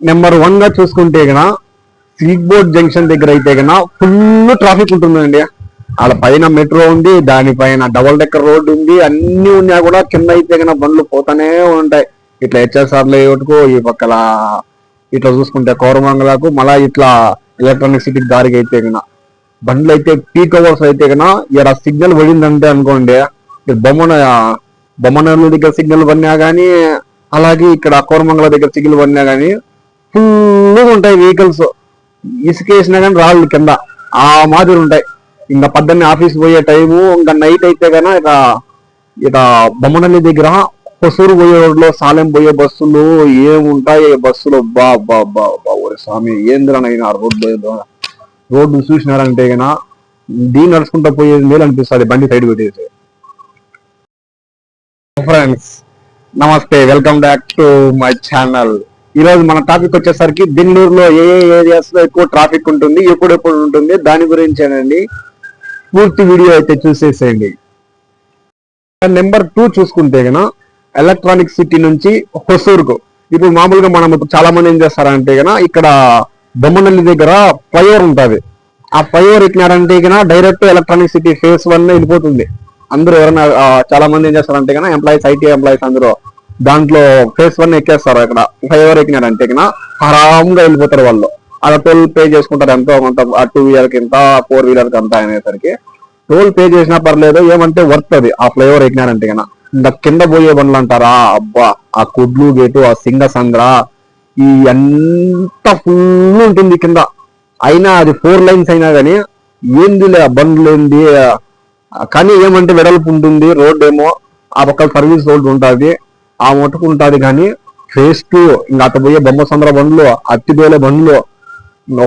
Number 1 గా చూసుకుంటే గన సిల్క్ బోర్డ్ జంక్షన్ దగ్గర అయితే గన ఫుల్ ట్రాఫిక్ ఉంటుందండి. ఆడ పైన మెట్రో ఉంది, దానిపైన డబుల్ డెక్కర్ రోడ్డు ఉంది, అన్ని ఉన్నా కూడా కింద అయితే గన బండ్లు పోతానే ఉంటాయి. ఇట్లా హెచ్ఎస్ఆర్ లేఅవుట్కు ఈ పక్కల ఇట్లా చూసుకుంటే కోరమంగళకు మళ్ళా ఇట్లా ఎలక్ట్రానిక్ సిటీకి దారికి అయితే గన బండ్లు అయితే పీక్ అవర్స్ అయితే గన ఇక్కడ సిగ్నల్ పడిందంటే అనుకోండి, బొమ్మనూరు దగ్గర సిగ్నల్ పడినా కానీ, అలాగే ఇక్కడ కోరమంగళ దగ్గర సిగ్నల్ పడినా కానీ ఫుల్గా ఉంటాయి వెహికల్స్. ఇసుకేసినా కానీ రాళ్ళు కింద ఆ మాదిరి ఉంటాయి. ఇంకా పొద్దున్నే ఆఫీస్ పోయే టైము, ఇంకా నైట్ అయితే కన్నా ఇక బొమ్మనల్లి దగ్గర హొసూరు పోయే రోడ్లో సాలెం పోయే బస్సులు ఏముంటాయి బస్సులు. బా బా బా బా ఒరే స్వామి, ఏంద్రనైనా రోడ్డు చూసినారంటే గనా దీన్ని నడుచుకుంటా పోయేది మేలు అనిపిస్తుంది బండి సైడ్ పెట్టేసి. ఫ్రెండ్స్ నమస్తే, welcome back to my channel. ఈ రోజు మన టాపిక్ వచ్చేసరికి బెంగళూరులో ఏ ఏరియాస్ లో ఎక్కువ ట్రాఫిక్ ఉంటుంది, ఎప్పుడెప్పుడు ఉంటుంది దాని గురించేనండి. పూర్తి వీడియో అయితే చూసేసేయండి. నెంబర్ 2 చూసుకుంటే గన ఎలక్ట్రానిక్ సిటీ నుంచి హొసూరుకు. ఇప్పుడు మామూలుగా మనం చాలా మంది ఏం చేస్తారంటే గన ఇక్కడ బొమ్మనల్లి దగ్గర ఫ్లైఓవర్ ఉంటుంది. ఆ ఫ్లైఓవర్ ఎక్కినారంటే గన డైరెక్ట్ ఎలక్ట్రానిక్ సిటీ ఫేస్ 1 వెళ్ళిపోతుంది. అందరూ ఎవరైనా చాలా మంది ఏం చేస్తారంటే గన ఎంప్లాయీస్, ఐటీ ఎంప్లాయీస్ అందరూ దాంట్లో ఫేస్ 1 ఎక్కేస్తారు. ఇక్కడ ఫ్లైఓవర్ ఎక్కినారంటే గన ఆరాంగా వెళ్ళిపోతారు వాళ్ళు. అలా టోల్ పే చేసుకుంటారు, ఎంతో కొంత 2 వీలర్కి ఎంత 4 వీలర్కి ఎంత అనేసరికి టోల్ పే చేసినా పర్లేదు, ఏమంటే వర్త్ అది. ఆ ఫ్లైఓవర్ ఎక్కినారంటే గన ఇంకా కింద పోయే బండ్లు అంటారా, అబ్బా ఆ కుడ్లు గేటు, ఆ సింగసంద్ర ఈ అంత ఫుల్ ఉంటుంది కింద. అయినా అది 4 లైన్స్ అయినా కానీ ఏందిలే బండ్లు ఏంది, కానీ ఏమంటే వెడల్పు ఉంటుంది రోడ్. ఏమో ఆ పక్క సర్వీస్ రోడ్ ఉంటుంది, ఆ మటుకు ఉంటుంది. కానీ ఫేస్ 2 ఇంకా అటు పోయే బొమ్మసంద్ర బండ్లు, అత్తిబేలే బండ్లు,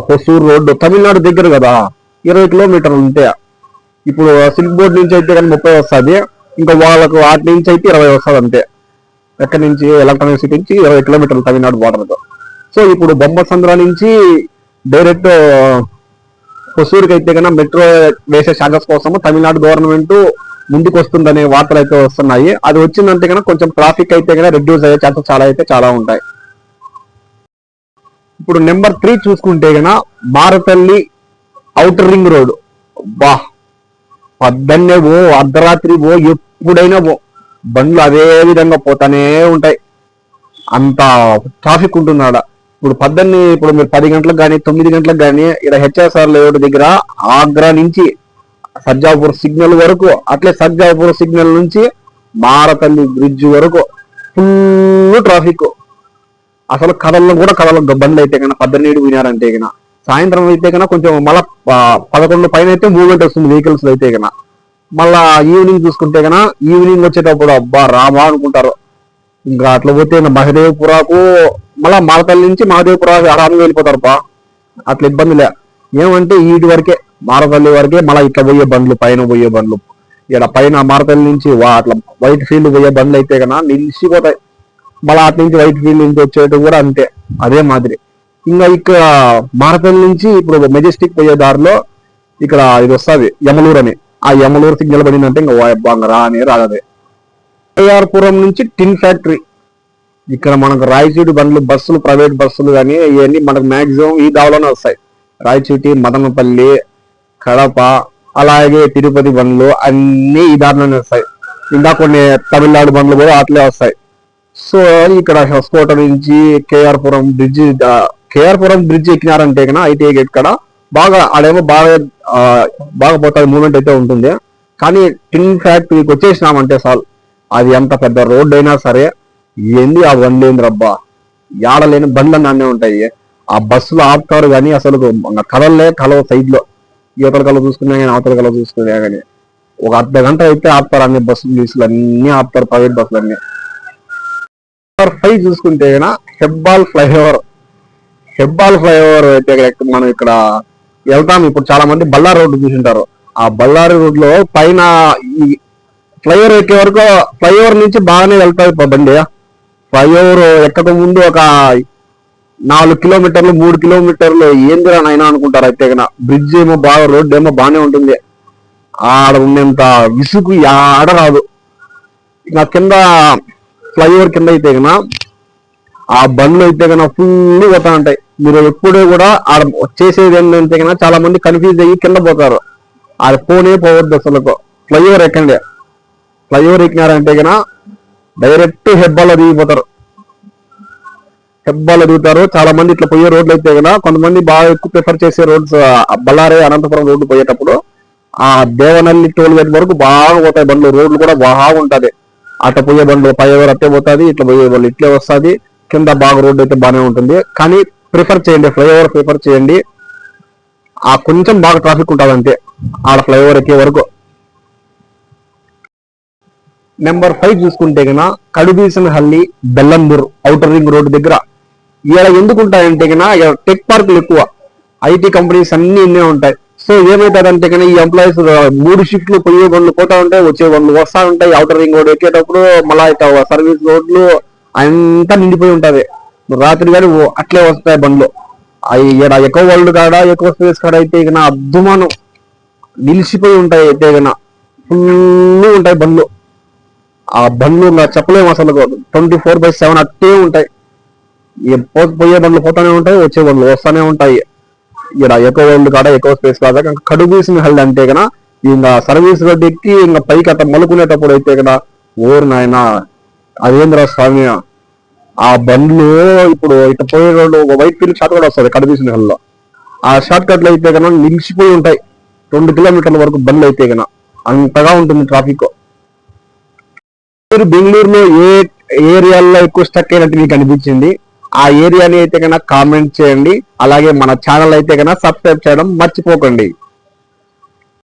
హొసూరు రోడ్డు తమిళనాడు దగ్గర కదా 20 కిలోమీటర్లు ఉంటే. ఇప్పుడు సిల్క్ బోర్డ్ నుంచి అయితే కానీ 30 వస్తుంది, ఇంకా వాళ్ళకు వాటి నుంచి అయితే 20 వస్తుంది అంతే. ఎక్కడి నుంచి ఎలక్ట్రానిక్ సిటీ నుంచి 20 కిలోమీటర్లు తమిళనాడు బార్డర్తో. సో ఇప్పుడు బొమ్మసంద్ర నుంచి డైరెక్ట్ హొసూరుకి అయితే కన్నా మెట్రో వేసే ఛార్జెస్ కోసము తమిళనాడు గవర్నమెంట్ ముందుకు వస్తుందనే వార్తలు అయితే వస్తున్నాయి. అది వచ్చిందంటే కన్నా కొంచెం ట్రాఫిక్ అయితే కన్నా రెడ్యూస్ అయ్యే ఛాన్సెస్ చాలా ఉంటాయి. ఇప్పుడు నెంబర్ 3 చూసుకుంటే గన మారపల్లి ఔటర్ రింగ్ రోడ్. బా పొద్దున్నే పో, అర్ధరాత్రి పో, ఎప్పుడైనా పో, బండ్లు అదే విధంగా పోతానే ఉంటాయి. అంత ట్రాఫిక్ ఉంటుంది ఆడ. ఇప్పుడు పొద్దున్నే ఇప్పుడు మీరు 10 గంటలకు కానీ 9 గంటలకు కానీ ఇక్కడ హెచ్ఎస్ఆర్ లేఅవుట్ దగ్గర ఆగ్రా నుంచి సర్జాపూర్ సిగ్నల్ వరకు, అట్లే సర్జాపూర్ సిగ్నల్ నుంచి మారపల్లి బ్రిడ్జ్ వరకు ఫుల్ ట్రాఫిక్. అసలు కథల్లో కూడా బండ్లు అయితే కన్నా 17 వినారంటే కన్నా. సాయంత్రం అయితే కన్నా కొంచెం మళ్ళా 11 పైన అయితే మూవ్మెంట్ వస్తుంది వెహికల్స్ అయితే కన్నా. మళ్ళా ఈవినింగ్ చూసుకుంటే కన్నా ఈవినింగ్ వచ్చేటప్పుడు అబ్బా రామా అనుకుంటారు. ఇంకా అట్లా పోతే మహదేవ్పురాకు మళ్ళా మారపల్లి నుంచి మహదేవ్పురాకు ఆరాంగా వెళ్ళిపోతారు బా. అట్లా ఇబ్బంది లే. ఏమంటే వీటి వరకే మారపల్లి వరకే మళ్ళీ ఇట్లా పోయే బండ్లు, పైన పోయే బండ్లు, ఇక్కడ పైన మారపల్లి నుంచి అట్లా వైట్ ఫీల్డ్ పోయే బండ్లు అయితే కన్నా నిలిచిపోతాయి. మళ్ళీ అటు నుంచి వైట్ ఫీల్డ్ నుంచి వచ్చేటప్పుడు కూడా అంతే అదే మాదిరి. ఇంకా ఇక్కడ మారపల్లి నుంచి ఇప్పుడు మెజెస్టిక్ పోయే దారిలో ఇక్కడ ఇది వస్తుంది యమలూరు అని. ఆ యమలూరు సిగ్నల్ పడిందంటే ఇంకా రాని రాదే. కేఆర్పురం నుంచి టిన్ ఫ్యాక్టరీ. ఇక్కడ మనకు రాయచూటి బండ్లు, బస్సులు, ప్రైవేట్ బస్సులు కానీ ఇవన్నీ మనకు మాక్సిమం ఈ దావలోనే వస్తాయి. రాయచూటి, మదనపల్లి, కడప, అలాగే తిరుపతి బండ్లు అన్ని ఈ దారిలోనే వస్తాయి. ఇంకా కొన్ని తమిళనాడు బండ్లు కూడా అట్లే వస్తాయి. సో ఇక్కడ హొస్కోట నుంచి కేఆర్పురం బ్రిడ్జ్ ఎక్కినారంటే కన్నా ఐటీఐ గేట్ కాడ బాగా ఆడేమో బాగా పోతుంది, మూవ్మెంట్ అయితే ఉంటుంది. కానీ టిన్ ఫ్యాక్టరీకి వచ్చేసినామంటే చాలు, అది ఎంత పెద్ద రోడ్ అయినా సరే ఏంది ఆ బండ్లు ఏంది రబ్బా, ఏడలేని బండ్లు నాన్నే ఉంటాయి. ఆ బస్సులు ఆపుతారు కానీ అసలు కలవ సైడ్ లో యువతల కళ చూసుకున్నా కానీ అవతల కళ చూసుకున్నా కానీ ఒక అర్ధ గంట అయితే ఆపుతారు. అన్ని బస్సులు అన్ని ఆపుతారు, ప్రైవేట్ బస్సులు అన్ని. నెంబర్ 5 చూసుకుంటే హెబ్బాల్ ఫ్లైఓవర్ అయితే మనం ఇక్కడ వెళ్తాం. ఇప్పుడు చాలా మంది బళ్ళారి రోడ్డు చూసింటారు. ఆ బళ్ళారి రోడ్ లో పైన ఈ ఫ్లైఓవర్ ఎక్కే వరకు ఫ్లైఓవర్ నుంచి బాగానే వెళ్తాయి బండి. ఫ్లైఓవర్ ఎక్కక ముందు ఒక 4 కిలోమీటర్లు 3 కిలోమీటర్లు ఏందిరా నైనా అనుకుంటారు. అయితే బ్రిడ్జ్ ఏమో బాగా, రోడ్డు ఏమో బాగానే ఉంటుంది. ఆడ ఉండేంత విసుగు ఆడ రాదు. ఇంకా కింద ఫ్లైఓవర్ కింద అయితే ఆ బండ్లు అయితే కన్నా ఫుల్ పోతా ఉంటాయి. మీరు ఎప్పుడూ కూడా ఆడ చేసేది ఏంటంటే కన్నా చాలా మంది కన్ఫ్యూజ్ అయ్యి కింద పోతారు. ఆడ పోనే పోవద్దు అసలు. ఫ్లైఓవర్ ఎక్కండి, ఫ్లైఓవర్ ఎక్కినారంటే కన్నా డైరెక్ట్ హెబ్బాలో దిగిపోతారు. హెబ్బాలో దిగుతారు. చాలా మంది ఇట్లా పోయే రోడ్లు అయితే కన్నా కొంతమంది బాగా ఎక్కువ ప్రిఫర్ చేసే రోడ్స్ బళ్ళారి అనంతపురం రోడ్డు పోయేటప్పుడు ఆ దేవనల్లి టోల్ గేట్ వరకు బాగా పోతాయి బండ్లు. రోడ్లు కూడా బాగుంటది. అట్లా పోయే బండ్లు ఫ్లైఓవర్ అట్టే పోతుంది, ఇట్లా పోయే బండ్లు ఇట్లే వస్తుంది. కింద బాగా రోడ్డు అయితే బాగానే ఉంటుంది. కానీ ప్రిఫర్ చేయండి, ఫ్లైఓవర్ ప్రిఫర్ చేయండి. ఆ కొంచెం బాగా ట్రాఫిక్ ఉంటుంది అంతే ఆడ ఫ్లైఓవర్ ఎక్కే వరకు. నెంబర్ 5 చూసుకుంటే కన్నా కడుబీసనహల్లి బెల్లందూర్ ఔటర్ రింగ్ రోడ్డు దగ్గర ఇక్కడ ఎందుకు ఉంటాయంటే కన్నా టెక్ పార్కులు ఎక్కువ, ఐటీ కంపెనీస్ అన్ని ఇన్నే ఉంటాయి. సో ఏమవుతుందంటే కన్నా ఈ ఎంప్లాయీస్ 3 షిఫ్ట్లు పోయే బండ్లు పోతా ఉంటాయి, వచ్చే బండ్లు వస్తా ఉంటాయి. ఔటర్ రింగ్ రోడ్ ఎక్కేటప్పుడు మళ్ళా సర్వీస్ రోడ్లు అంతా నిండిపోయి ఉంటది. రాత్రి కానీ అట్లే వస్తాయి బండ్లు. ఇక్కడ ఎక్కువ వరల్డ్ కాడ ఎక్కువ స్పేస్ కాడ అయితే ఇక అద్దుమానం నిలిచిపోయి ఉంటాయి. అయితే ఇక ఫుల్ ఉంటాయి బండ్లు. ఆ బండ్లు చెప్పలేము అసలు. 24/7 అట్టే ఉంటాయి. పోయే బండ్లు పోతానే ఉంటాయి, వచ్చే బండ్లు వస్తానే ఉంటాయి. ఇక్కడ ఎక్కువ వరల్డ్ కాడ ఎక్కువ స్పేస్ కాదా కడుబీసనహల్లి అంటే కన్నా ఇంకా సర్వీస్ రోడ్ ఎక్కి ఇంకా పైకి అట్లా మలుకునేటప్పుడు అయితే కదా ఓరు నాయన అదేంద్ర స్వామి ఆ బండ్లు. ఇప్పుడు ఇట్లా పోయే road white field short cut వస్తుంది కడుబీసనహల్లిలో. ఆ షార్ట్ కట్లు అయితే కన్నా నిలిచిపోయి ఉంటాయి. 2 కిలోమీటర్ల వరకు బండ్లు అయితే కన్నా అంతగా ఉంటుంది ట్రాఫిక్. మీరు బెంగళూరులో ఏ ఏరియాల్లో ఎక్కువ స్టక్ అయినట్టు మీకు అనిపించింది ఆ ఏరియాని అయితే కన్నా కామెంట్ చేయండి. అలాగే మన ఛానల్ అయితే కన్నా సబ్స్క్రైబ్ చేయడం మర్చిపోకండి.